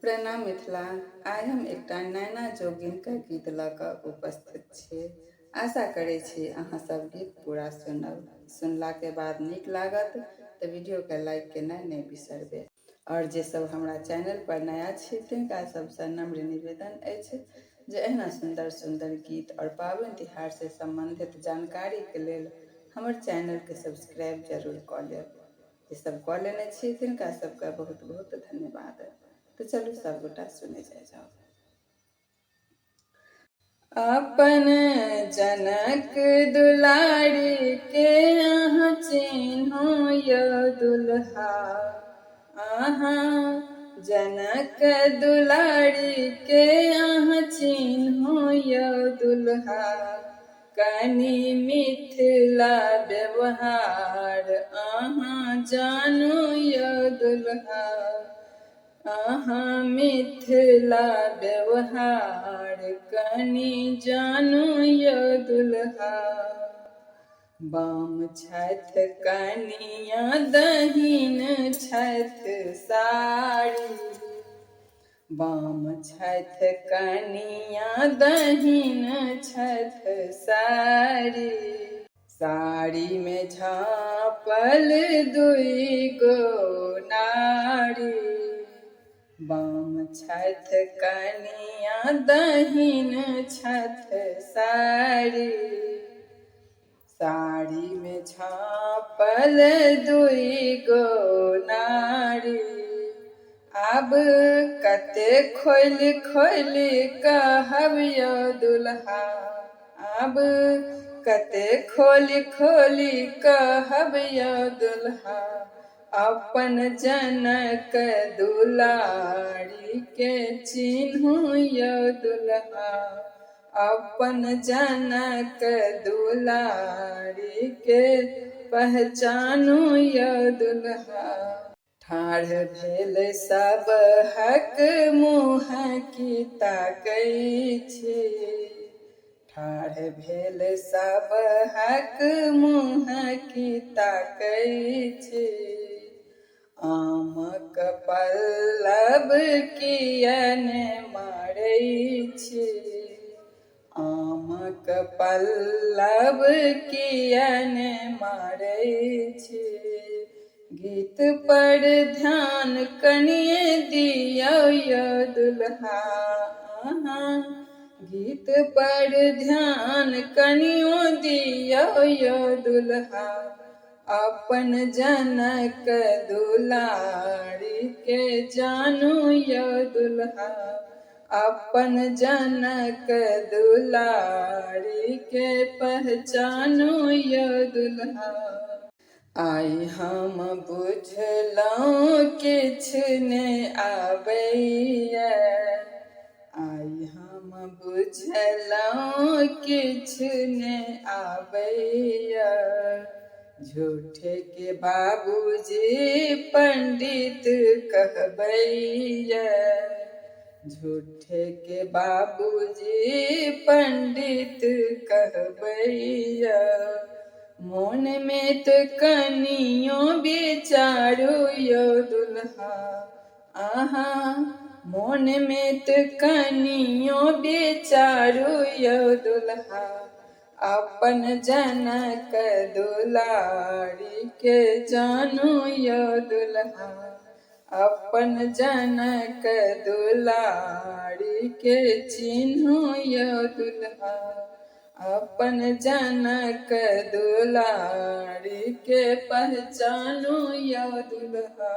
प्रणाम मिथिला। आइ हम एकटा नैना जोगिनके गीत लऽ कऽ उपस्थित छी। आशा करै छी अहाँ सब गीत पूरा सुनब। सुनलाके बाद नीक लागत तऽ वीडियोके लाइक केनाइ नहि बिसरबै। और जे सब हमरा चैनल पर नया छी तिनका सबसँ नम्र निवेदन अछि जे एहना सुंदर सुंदर गीत और पाबनि तिहार से संबंधित जानकारीके लेल हमर चैनलके सब्सक्राइब जरूर कऽ लेब। जे सब कऽ लेने छी तिनका सबके बहुत बहुत धन्यवाद। तो चलू सब गोटा सुने जाओ। अपन जनक दुलारी के अहाँ चिन्हो यो दुल्हा, अहाँ जनक दुलारी के अहाँ चिन्हो यो दुल्हा। कनि मिथिला व्यवहार अहाँ जानू यो दुल्हा, अहाँ मिथिला व्यवहार कनि जानू यो दुल्हा। बाम छथि कनिया दहिन छथि साड़ी, बाम छथि कनिया दहिन छथि साड़ी। साड़ी में झाँपल दुई गो नारी, बाम छथि कनिया दहिन छथि साड़ी। साड़ी में झाँपल दुई गो नारी, आब कते खोलि खोलि कहब यो दुल्हा, आब कते खोलि खोलि कहब यो दुल्हा। अपन जनक दुलारी के चिन्हू यो दुल्हा, अपन जनक दुलारी के पहचानू यो दुल्हा। ठाढ़ भेल सब हक मुँह की ताकै छी, ठाढ़ भेल सब हक मुँह की ताकै छी। आमक पल्लव कियन मारै छी, आमक पल्लव कियन मारै छी। गीत पर ध्यान कनिये दियौ यो दुल्हा, गीत पर ध्यान कनियो दियौ यो दुल्हा। अपन जनक दुलारी के जानू यो दुल्हा, अपन जनक दुलारी के पहचानू यो दुल्हा। आइ हम बुझलहुँ किछु नहि आबैया, आइ हम बुझलहुँ किछु नहि आबैया। झूठे के बाबूजी पंडित कहबैया, झूठे के बाबूजी पंडित कहबैया। मोन में तो कनियो विचारू यो दुल्हा, मोन में तो कनियो विचारू यो दुल्हा। अपन जनक दुलारी के जानू यो दुल्हा, अपन जनक दुलारी के चिन्हू यो दुल्हा, अपन जनक दुलारी के पहचानू यो दुल्हा।